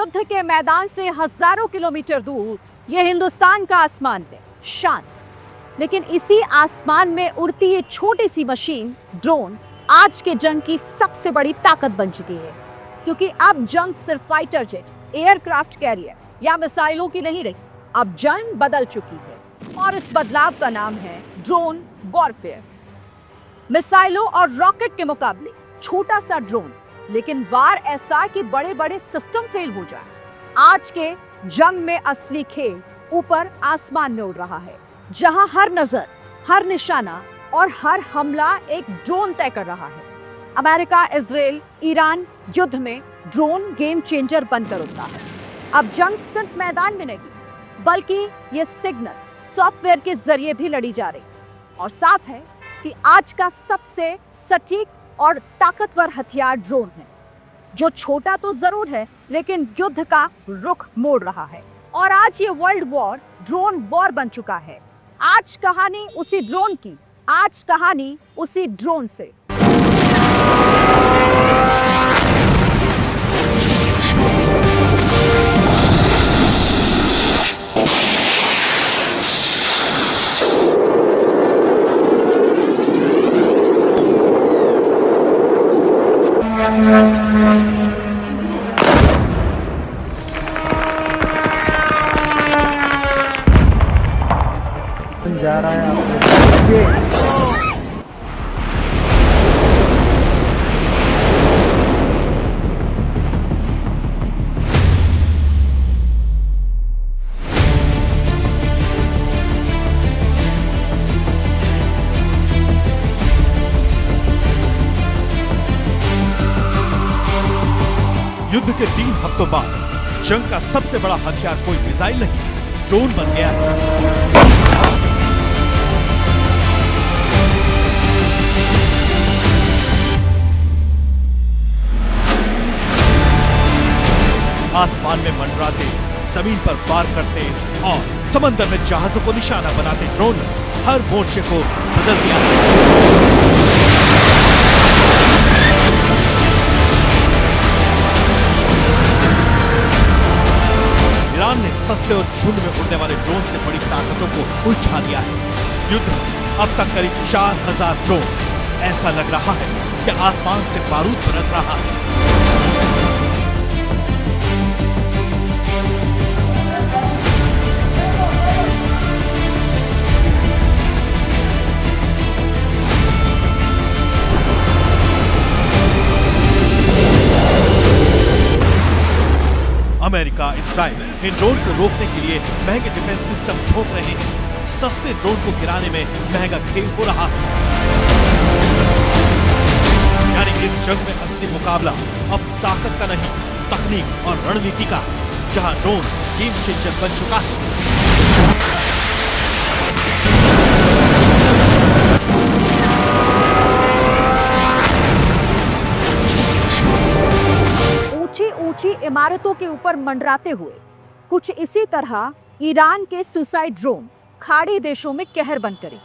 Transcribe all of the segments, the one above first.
युद्ध के मैदान से हजारों किलोमीटर दूर ये हिंदुस्तान का आसमान है, शांत। लेकिन इसी आसमान में उड़ती ये छोटी सी मशीन ड्रोन आज के जंग की सबसे बड़ी ताकत बन चुकी है। क्योंकि अब जंग सिर्फ फाइटर जेट, एयरक्राफ्ट कैरियर या मिसाइलों की नहीं रही, अब जंग बदल चुकी है और इस बदलाव का नाम है ड्रोन वॉरफेयर। मिसाइलों और रॉकेट के मुकाबले छोटा सा ड्रोन, लेकिन वार ऐसा कि बड़े बड़े सिस्टम फेल हो जाए। आज के जंग में असली खेल ऊपर आसमान में उड़ रहा है, जहां हर नजर, हर निशाना और हर हमला एक ड्रोन तय कर रहा है। अमेरिका, इजराइल, ईरान युद्ध में ड्रोन गेम चेंजर बनकर उठता है। अब जंग सिर्फ मैदान में नहीं, बल्कि ये सिग्नल सॉफ्टवेयर के जरिए भी लड़ी जा रही। और साफ है कि आज का सबसे सटीक और ताकतवर हथियार ड्रोन है, जो छोटा तो जरूर है, लेकिन युद्ध का रुख मोड़ रहा है। और आज ये वर्ल्ड वॉर ड्रोन वॉर बन चुका है। आज कहानी उसी ड्रोन की, आज कहानी उसी ड्रोन से। जा रहा है आप युद्ध के 3 हफ्तों बाद जंग का सबसे बड़ा हथियार कोई मिसाइल नहीं, ड्रोन बन गया है। आसमान में मंडराते, जमीन पर वार करते और समंदर में जहाजों को निशाना बनाते ड्रोन हर मोर्चे को बदल दिया है। ईरान ने सस्ते और झुंड में उड़ने वाले ड्रोन से बड़ी ताकतों को उलझा दिया है। युद्ध अब तक करीब 4000 ड्रोन, ऐसा लग रहा है कि आसमान से बारूद बरस रहा है। अमेरिका, इजराइल इन ड्रोन को रोकने के लिए महंगे डिफेंस सिस्टम झोंक रहे हैं। सस्ते ड्रोन को गिराने में महंगा खेल हो रहा है। यानी इस जंग में असली मुकाबला अब ताकत का नहीं, तकनीक और रणनीति का, जहां ड्रोन गेम चेंजर बन चुका है। ऊंची इमारतों के ऊपर मंडराते हुए कुछ इसी तरह ईरान के सुसाइड ड्रोन खाड़ी देशों में कहर बन करे।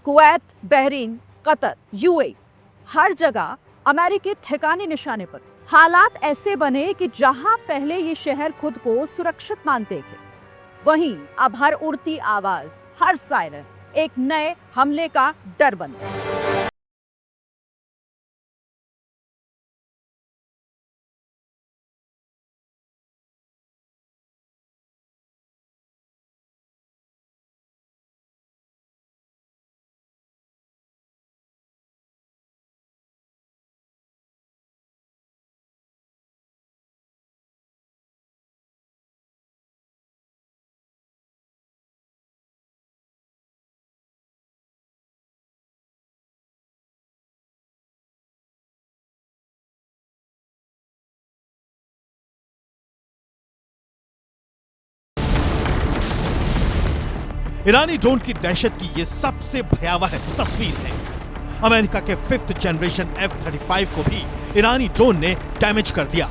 कुवैत, बहरीन, कतर, यूएई, हर जगह अमेरिकी ठिकाने निशाने पर। हालात ऐसे बने कि जहां पहले ये शहर खुद को सुरक्षित मानते थे, वहीं अब हर उड़ती आवाज, हर सायरन एक नए हमले का डर बन गया। ईरानी ड्रोन की दहशत की ये सबसे भयावह तस्वीर है। अमेरिका के 5th जनरेशन F-35 को भी ईरानी ड्रोन ने डैमेज कर दिया।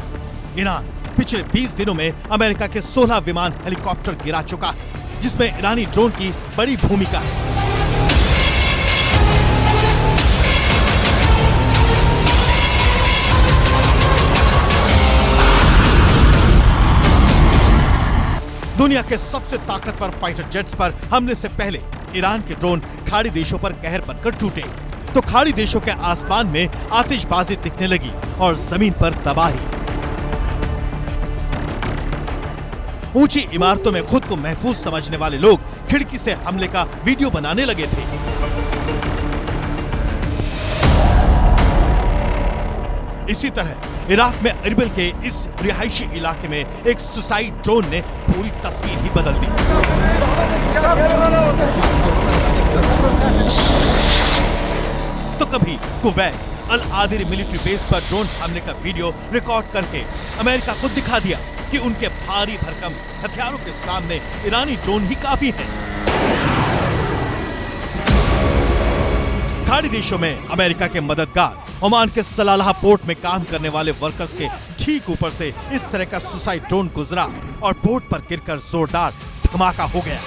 ईरान पिछले 20 दिनों में अमेरिका के 16 विमान हेलीकॉप्टर गिरा चुका है, जिसमें ईरानी ड्रोन की बड़ी भूमिका है। दुनिया के सबसे ताकतवर फाइटर जेट्स पर हमले से पहले ईरान के ड्रोन खाड़ी देशों पर कहर बनकर टूटे तो खाड़ी देशों के आसमान में आतिशबाजी दिखने लगी और जमीन पर तबाही। ऊंची इमारतों में खुद को महफूज समझने वाले लोग खिड़की से हमले का वीडियो बनाने लगे थे। इसी तरह इराक में अरबिल के इस रिहायशी इलाके में एक सुसाइड ड्रोन ने पूरी तस्वीर ही बदल दी। तो कभी कुवैत अल आदिर मिलिट्री बेस पर ड्रोन हमले का वीडियो रिकॉर्ड करके अमेरिका को दिखा दिया कि उनके भारी भरकम हथियारों के सामने ईरानी ड्रोन ही काफी हैं। खाड़ी देशों में अमेरिका के मददगार ओमान के सलालाह पोर्ट में काम करने वाले वर्कर्स के ठीक ऊपर से इस तरह का सुसाइड ड्रोन गुजरा और पोर्ट पर गिरकर जोरदार धमाका हो गया।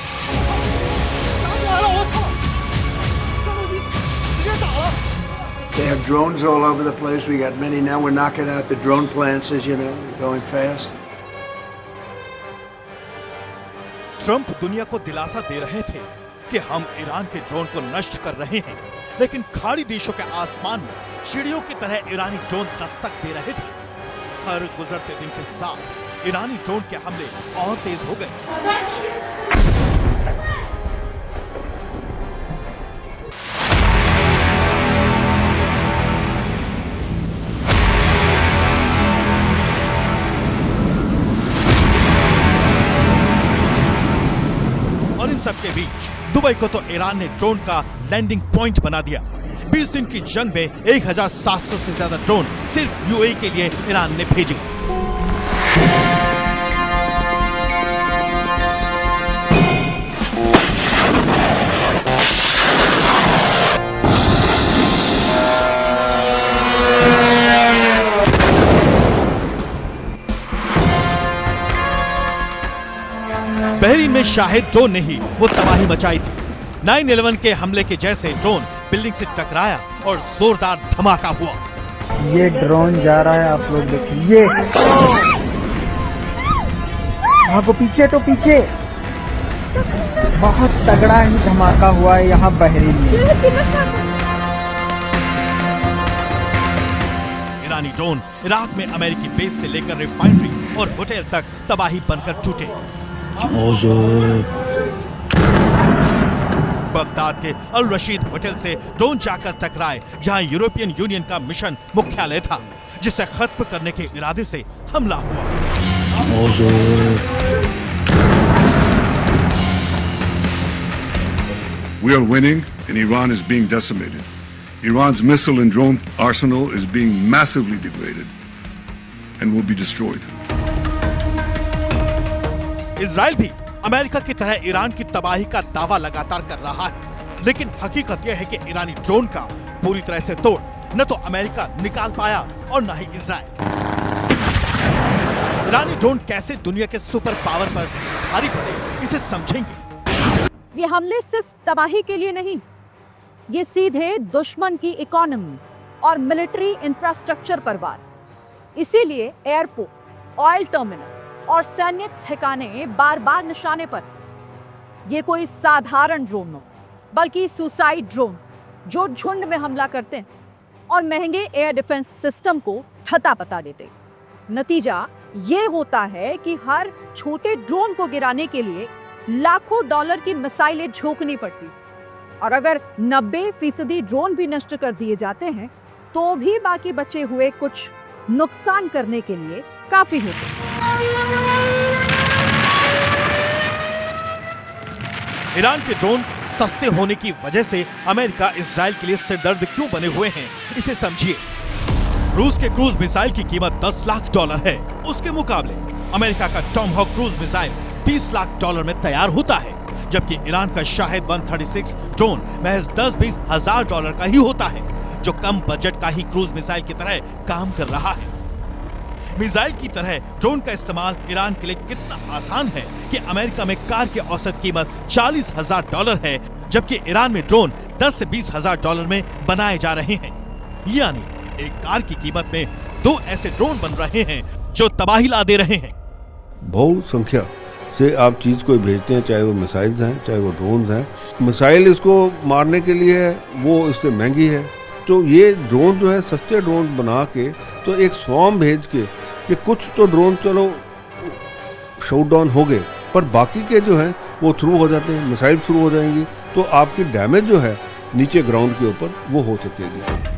They have drones all over the place. We got many now. We're knocking out the drone plants, as you know, going fast. Trump दुनिया को दिलासा दे रहे थे कि हम ईरान के ड्रोन को नष्ट कर रहे हैं, लेकिन खाड़ी देशों के आसमान में चिड़ियों की तरह ईरानी ड्रोन दस्तक दे रहे थे। हर गुजरते दिन के साथ ईरानी ड्रोन के हमले और तेज हो गए। और इन सबके बीच दुबई को तो ईरान ने ड्रोन का लैंडिंग पॉइंट बना दिया। 20 दिन की जंग में 1700 से ज्यादा ड्रोन सिर्फ यूएई के लिए ईरान ने भेजे। बहरीन में शाहिद ड्रोन ने ही वो तबाही मचाई थी। 9/11 के हमले के जैसे ड्रोन बिल्डिंग से टकराया और जोरदार धमाका हुआ। ये ड्रोन जा रहा है, आप लोग देखिए। ये वहाँ को पीछे तो पीछे बहुत तगड़ा ही धमाका हुआ है यहाँ बहरीन में। ईरानी ड्रोन इराक में अमेरिकी बेस से लेकर रिफाइनरी और होटल तक तबाही बनकर टूटे। बगदाद के अल रशीद होटल से ड्रोन जाकर टकराए, जहां यूरोपियन यूनियन का मिशन मुख्यालय था, जिसे खत्म करने के इरादे से हमला हुआ। We are winning and Iran is being decimated. Iran's missile and drone arsenal is being massively degraded and will be destroyed. Israel भी अमेरिका की तरह ईरान की तबाही का दावा लगातार कर रहा है, लेकिन हकीकत यह है कि ईरानी ड्रोन का पूरी तरह से तोड़ न तो अमेरिका निकाल पाया और न ही इजराइल। ईरानी ड्रोन कैसे दुनिया के सुपर पावर पर भारी पड़े, इसे समझेंगे। ये हमले सिर्फ तबाही के लिए नहीं, ये सीधे दुश्मन की इकोनॉमी और मिलिट्री इंफ्रास्ट्रक्चर पर वार। इसीलिए एयरपोर्ट, ऑयल टर्मिनल और सैन्य ठिकाने बार बार निशाने पर। ये कोई साधारण ड्रोन न, बल्कि सुसाइड ड्रोन जो झुंड में हमला करते हैं और महंगे एयर डिफेंस सिस्टम को छता पता देते। नतीजा ये होता है कि हर छोटे ड्रोन को गिराने के लिए लाखों डॉलर की मिसाइलें झोंकनी पड़ती, और अगर 90% ड्रोन भी नष्ट कर दिए जाते हैं तो भी बाकी बचे हुए कुछ नुकसान करने के लिए काफी होते हैं। ईरान के ड्रोन सस्ते होने की वजह से अमेरिका इजराइल के लिए सिरदर्द क्यों बने हुए हैं, इसे समझिए। रूस के क्रूज मिसाइल की कीमत $10 लाख है। उसके मुकाबले अमेरिका का टॉमहॉक क्रूज मिसाइल $20 लाख में तैयार होता है, जबकि ईरान का शाहिद 136 ड्रोन महज $10-20 हजार का ही होता है, जो कम बजट का ही क्रूज मिसाइल की तरह काम कर रहा है। मिसाइल की तरह ड्रोन का इस्तेमाल ईरान के लिए कितना आसान है कि अमेरिका में कार की औसत कीमत $40,000 है, जबकि ईरान में ड्रोन $10 से $20,000 में बनाए जा रहे हैं। यानी एक कार की कीमत में 2 ऐसे ड्रोन बन रहे हैं जो तबाही ला दे रहे हैं। बहु संख्या से आप चीज़ कोई भेजते हैं, चाहे वो मिसाइल्स हैं, चाहे वो ड्रोन्स हैं। मिसाइल इसको मारने के लिए है, वो इससे महंगी है। तो ये ड्रोन जो है, सस्ते ड्रोन बना के तो एक स्वॉर्म भेज के कि कुछ तो ड्रोन चलो शूट डाउन हो गए, पर बाकी के जो हैं वो थ्रू हो जाते हैं, मिसाइल थ्रू हो जाएंगी, तो आपकी डैमेज जो है नीचे ग्राउंड के ऊपर वो हो सकेगी।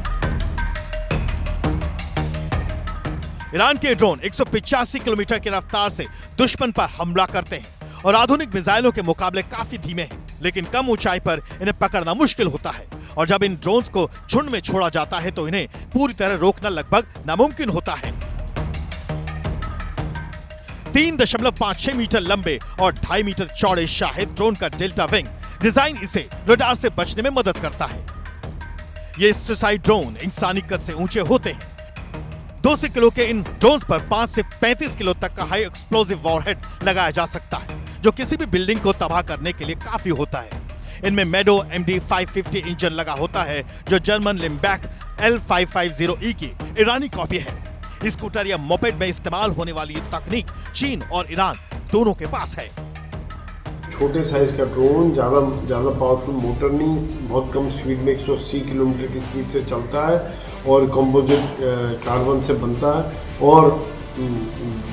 ईरान के ड्रोन 185 किलोमीटर की रफ्तार से दुश्मन पर हमला करते हैं और आधुनिक मिसाइलों के मुकाबले काफी धीमे हैं, लेकिन कम ऊंचाई पर इन्हें पकड़ना मुश्किल होता है और जब इन ड्रोन्स को झुंड में छोड़ा जाता है तो इन्हें पूरी तरह रोकना लगभग नामुमकिन होता है। 3.56 मीटर लंबे और 2.5 मीटर चौड़े शाहिद ड्रोन का डेल्टा विंग डिजाइन इसे रडार से बचने में मदद करता है। ये सुसाइड ड्रोन इंसानी कद से ऊंचे होते हैं। 200 किलो के इन ड्रोन्स पर 5 से 35 किलो तक का हाई एक्सप्लोसिव वॉरहेड लगाया जा सकता है, जो किसी भी बिल्डिंग को तबाह करने के लिए काफी होता है। इनमें मेडो MD550 इंजन लगा होता है, जो जर्मन लिम्बैक L550E की ईरानी कॉपी है। स्कूटर या मोपेड में इस्तेमाल होने वाली ये तकनीक चीन और ईरान दोनों के पास है। छोटे साइज का ड्रोन, ज़्यादा पावरफुल मोटर नहीं, बहुत कम स्पीड में 180 किलोमीटर की स्पीड से चलता है और कंपोजिट कार्बन से बनता है और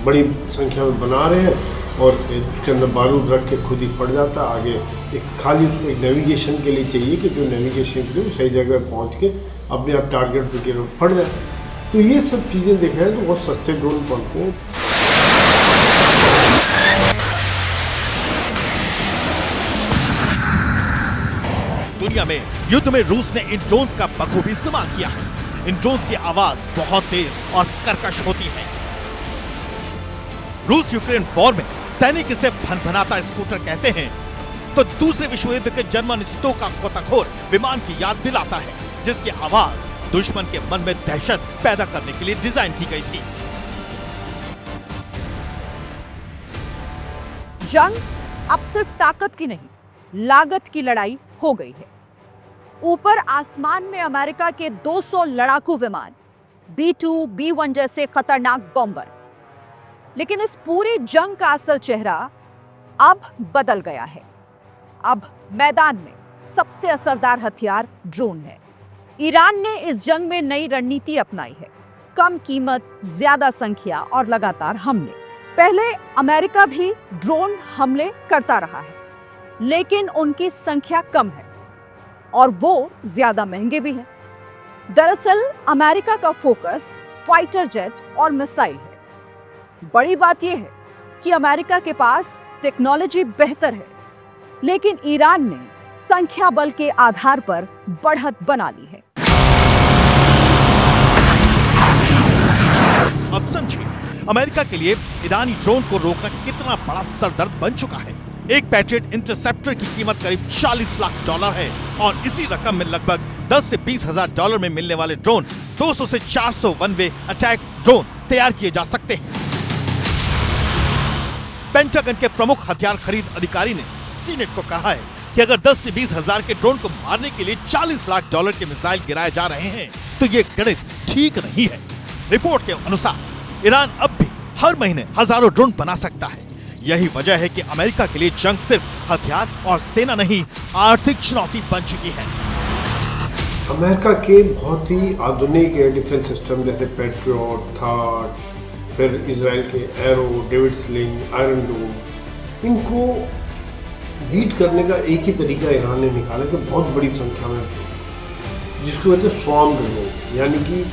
बड़ी संख्या में बना रहे हैं और उसके अंदर बारूद रख के खुद ही पड़ जाता है आगे। एक खाली उसको एक नेविगेशन के लिए चाहिए कि जो नेविगेशन के लिए सही जगह पहुंच के अपने आप टारगेट पे गिर पड़ जाए। तो ये सब चीज़ें देखें तो बहुत सस्ते ड्रोन पड़ते हैं। दुनिया में युद्ध में रूस ने इन ड्रोन्स का बखूबी इस्तेमाल किया है। इन ड्रोन्स की आवाज बहुत तेज और कर्कश होती है। रूस यूक्रेन वॉर में सैनिक इसे भनभनाता स्कूटर कहते हैं, तो दूसरे विश्व युद्ध के जर्मन स्टोका गोताखोर विमान की याद दिलाता है, जिसकी आवाज दुश्मन के मन में दहशत पैदा करने के लिए डिजाइन की गई थी। जंग अब सिर्फ ताकत की नहीं, लागत की लड़ाई हो गई है। ऊपर आसमान में अमेरिका के 200 लड़ाकू विमान, B-2, B-1 जैसे खतरनाक बॉम्बर, लेकिन इस पूरी जंग का असल चेहरा अब बदल गया है। अब मैदान में सबसे असरदार हथियार ड्रोन है। ईरान ने इस जंग में नई रणनीति अपनाई है, कम कीमत, ज्यादा संख्या और लगातार हमले। पहले अमेरिका भी ड्रोन हमले करता रहा है, लेकिन उनकी संख्या कम है और वो ज्यादा महंगे भी हैं। दरअसल अमेरिका का फोकस फाइटर जेट और मिसाइल है। बड़ी बात यह है कि अमेरिका के पास टेक्नोलॉजी बेहतर है, लेकिन ईरान ने संख्या बल के आधार पर बढ़त बना ली है। अब समझिए अमेरिका के लिए ईरानी ड्रोन को रोकना कितना बड़ा सरदर्द बन चुका है। एक पैट्रियट इंटरसेप्टर की कीमत करीब $40 लाख है और इसी रकम में लगभग 10 से 20 हजार डॉलर में मिलने वाले ड्रोन 200 से 400 वन वे अटैक ड्रोन तैयार किए जा सकते हैं। पेंटागन के प्रमुख हथियार खरीद अधिकारी ने सीनेट को कहा है कि अगर 10 से 20 हजार के ड्रोन को मारने के लिए $40 लाख के मिसाइल गिराए जा रहे हैं तो ये गणित ठीक नहीं है। रिपोर्ट के अनुसार ईरान अब भी हर महीने हजारों ड्रोन बना सकता है। यही वजह है कि अमेरिका के लिए जंग सिर्फ हथियार और सेना नहीं, आर्थिक चुनौती बन चुकी है। अमेरिका के बहुत ही आधुनिक एयर डिफेंस सिस्टम जैसे पैट्रियट, थार, फिर इजराइल के एरो, डेविड स्लिंग, आयरन डोम, इनको बीट करने का एक ही तरीका ईरान ने निकाला कि बहुत बड़ी संख्या में, जिसको कहते हैं स्वॉर्म ड्रोन, यानी कि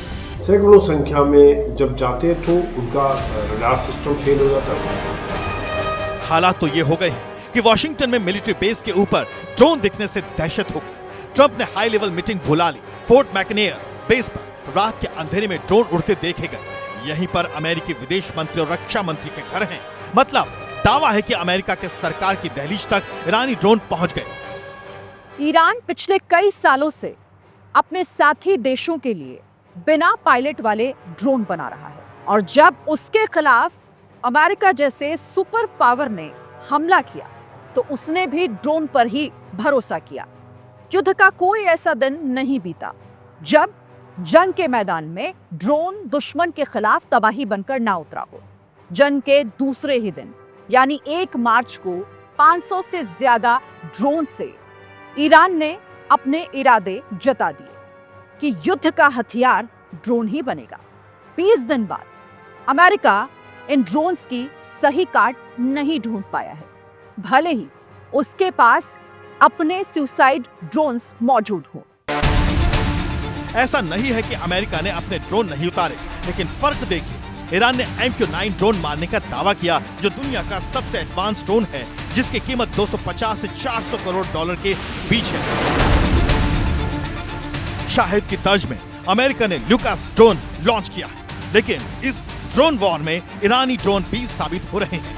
सैकड़ों संख्या में जब जाते तो उनका रडार सिस्टम फेल हो जाता है। हालात तो ये हो गए हैं कि वॉशिंगटन में मिलिट्री बेस के ऊपर ड्रोन दिखने से दहशत हो गई। ट्रंप ने हाई लेवल मीटिंग बुला ली। फोर्ट मैकनेयर बेस पर रात के अंधेरे में ड्रोन उड़ते देखे गए। यहीं पर अमेरिकी विदेश मंत्री और रक्षा मंत्री के घर हैं। मतलब दावा है कि अमेरिका के सरकार की दहलीज तक ईरानी ड्रोन पहुंच गए। ईरान पिछले कई सालों से अपने साथी देशों के लिए बिना पायलट वाले ड्रोन बना रहा है, और जब उसके खिलाफ अमेरिका जैसे सुपर पावर ने हमला किया तो उसने भी ड्रोन पर ही भरोसा किया। युद्ध का कोई ऐसा दिन नहीं बीता जब जंग के मैदान में ड्रोन दुश्मन के खिलाफ तबाही बनकर ना उतरा हो। जंग के दूसरे ही दिन यानी 1 मार्च को 500 से ज्यादा ड्रोन से ईरान ने अपने इरादे जता दिए कि युद्ध का हथियार ड्रोन ही बनेगा। 20 दिन बाद अमेरिका इन ड्रोन्स की सही काट नहीं ढूंढ पाया है, भले ही उसके पास अपने सुसाइड ड्रोन्स मौजूद हों। ऐसा नहीं है कि अमेरिका ने अपने ड्रोन नहीं उतारे, लेकिन फर्क देखिए, ईरान ने MQ-9 ड्रोन मारने का दावा किया, जो दुनिया का सबसे एडवांस ड्रोन है, जिसकी कीमत 250 से 400 करोड़ डॉलर के बीच है। शाहिद की तर्ज में अमेरिका ने ल्यूकास ड्रोन लॉन्च किया, लेकिन इस ड्रोन वॉर में ईरानी ड्रोन भी साबित हो रहे हैं।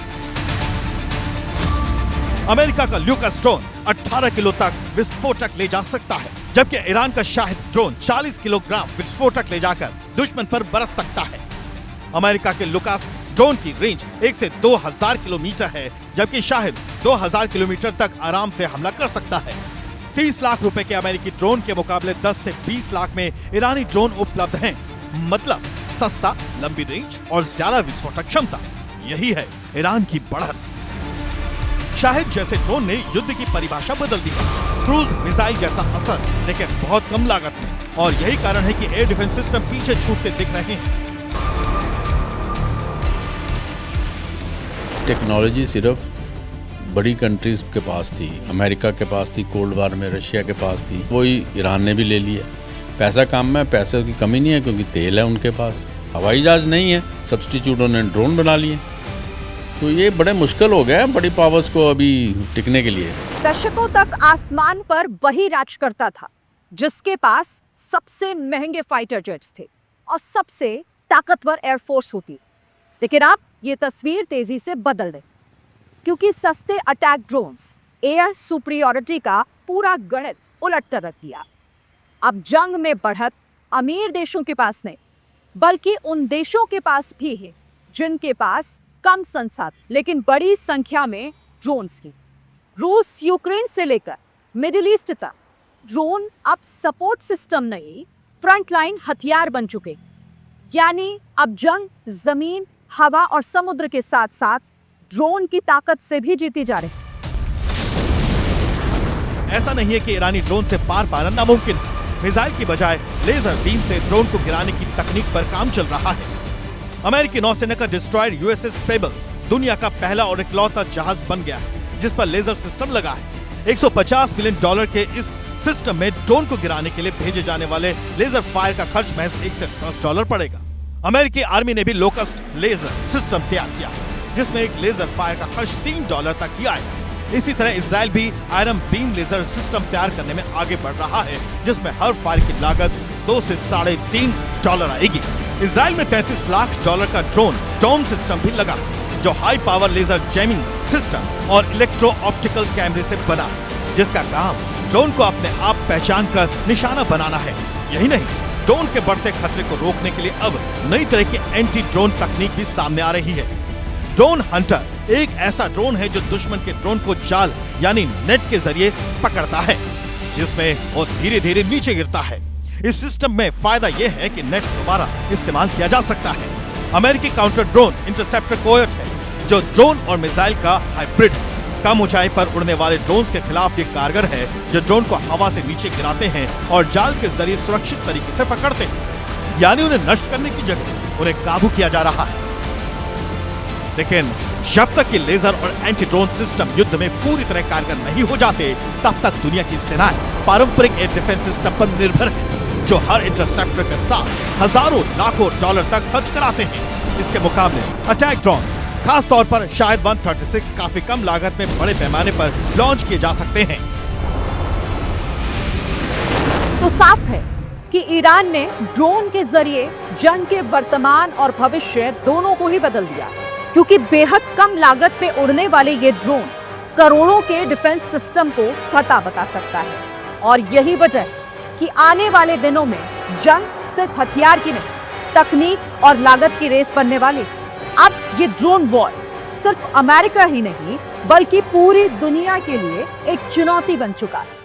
अमेरिका का ल्यूकास ड्रोन 18 किलो तक विस्फोटक ले जा सकता है, जबकि ईरान का शाहिद ड्रोन 40 किलोग्राम विस्फोटक ले जाकर दुश्मन पर बरस सकता है। अमेरिका के लुकास ड्रोन की रेंज 1 से 2000 किलोमीटर है, जबकि शाहिद 2000 किलोमीटर तक आराम से हमला कर सकता है। 30 लाख रुपए के अमेरिकी ड्रोन के मुकाबले 10 से 20 लाख में ईरानी ड्रोन उपलब्ध हैं। मतलब सस्ता, लंबी रेंज और ज्यादा विस्फोटक क्षमता, यही है ईरान की बढ़त। शाहिद जैसे ड्रोन ने युद्ध की परिभाषा बदल दी है। क्रूज मिसाइल जैसा असर, लेकिन बहुत कम लागत में, और यही कारण है कि एयर डिफेंस सिस्टम पीछे छूटते दिख रहे हैं। टेक्नोलॉजी सिर्फ बड़ी कंट्रीज के पास थी, अमेरिका के पास थी, कोल्ड वार में रशिया के पास थी, वही ईरान ने भी ले लिया। पैसा कम है, पैसे की कमी नहीं है, क्योंकि तेल है उनके पास, हवाई जहाज नहीं है, सब्स्टिट्यूट उन्होंने ड्रोन बना लिए। तो ये बड़े मुश्किल हो गया बड़ी पावर्स को अभी टिकने के लिए। दशकों तक आसमान पर वही राज करता था जिसके पास सबसे महंगे फाइटर जेट्स थे और सबसे ताकतवर एयरफोर्स होती। लेकिन अब ये तस्वीर तेजी से बदल गई, क्योंकि सस्ते अटैक ड्रोन्स एयर सुपीरियॉरिटी का पूरा गणित उलट कर रख दिया। अब जंग में बढ़त अमीर देशों के पास नहीं, बल्कि उन देशों के पास भी है जिनके पास कम संसाधन लेकिन बड़ी संख्या में ड्रोन्स की। रूस, यूक्रेन से लेकर मिडिल ईस्ट तक ड्रोन अब सपोर्ट सिस्टम नहीं, फ्रंटलाइन हथियार बन चुके। यानी अब जंग जमीन, हवा और समुद्र के साथ साथ ड्रोन की ताकत से भी जीती जा रही। ऐसा नहीं है कि ईरानी ड्रोन से पार पाना नामुमकिन है। मिसाइल की बजाय लेजर बीम से ड्रोन को गिराने की तकनीक पर काम चल रहा है। अमेरिकी नौसेना का डिस्ट्रॉयर USS प्रेबल दुनिया का पहला और इकलौता जहाज बन गया है जिस पर लेजर सिस्टम लगा है। $150 मिलियन के इस सिस्टम में ड्रोन को गिराने के लिए भेजे जाने वाले लेजर फायर का खर्च महज $1 से $10 पड़ेगा। अमेरिकी आर्मी ने भी लोकस्ट लेजर सिस्टम तैयार किया जिसमें एक लेजर फायर का खर्च $3 तक ही आएगा। इसी तरह इजराइल भी आयरन बीम लेजर सिस्टम तैयार करने में आगे बढ़ रहा है जिसमें हर फायर की लागत $2 से $3.5 आएगी। इजराइल में $33 लाख का ड्रोन डोम सिस्टम भी लगा जो high power laser jamming system और इलेक्ट्रो ऑप्टिकल कैमरे से बना, जिसका काम ड्रोन को अपने आप पहचान कर निशाना बनाना है। यही नहीं, ड्रोन के बढ़ते खतरे को रोकने के लिए अब नई तरह की एंटी ड्रोन तकनीक भी सामने आ रही है। ड्रोन हंटर एक ऐसा ड्रोन है जो दुश्मन के ड्रोन को जाल यानी नेट के जरिए पकड़ता है, जिसमें वो धीरे धीरे नीचे गिरता है। इस सिस्टम में फायदा यह है कि नेट दोबारा इस्तेमाल किया जा सकता है। अमेरिकी काउंटर ड्रोन इंटरसेप्टर कोयोट है जो ड्रोन और मिसाइल का हाइब्रिड है। कम ऊंचाई पर उड़ने वाले ड्रोन्स के खिलाफ ये कारगर है जो ड्रोन को हवा से नीचे गिराते हैं और जाल के जरिए सुरक्षित तरीके से पकड़ते हैं। यानी उन्हें नष्ट करने की जगह उन्हें काबू किया जा रहा है। लेकिन जब तक ये लेजर और एंटी ड्रोन सिस्टम युद्ध में पूरी तरह कारगर नहीं हो जाते, तब तक दुनिया की सेनाएं पारंपरिक एयर डिफेंस सिस्टम पर निर्भर है जो हर इंटरसेप्टर के साथ हजारों लाखों डॉलर तक खर्च कराते हैं। इसके मुकाबले अटैक ड्रोन, खास तौर पर शायद 136 काफी कम लागत में बड़े पैमाने पर लॉन्च किए जा सकते हैं। तो साफ है कि ईरान ने ड्रोन के जरिए जंग के वर्तमान और भविष्य दोनों को ही बदल दिया, क्योंकि बेहद कम लागत पे उड़ने वाले ये ड्रोन करोड़ों के डिफेंस सिस्टम को फटा बता सकता है। और यही वजह है कि आने वाले दिनों में जंग सिर्फ हथियार की नहीं, तकनीक और लागत की रेस बनने वाली। अब ये ड्रोन वॉर सिर्फ अमेरिका ही नहीं बल्कि पूरी दुनिया के लिए एक चुनौती बन चुका है।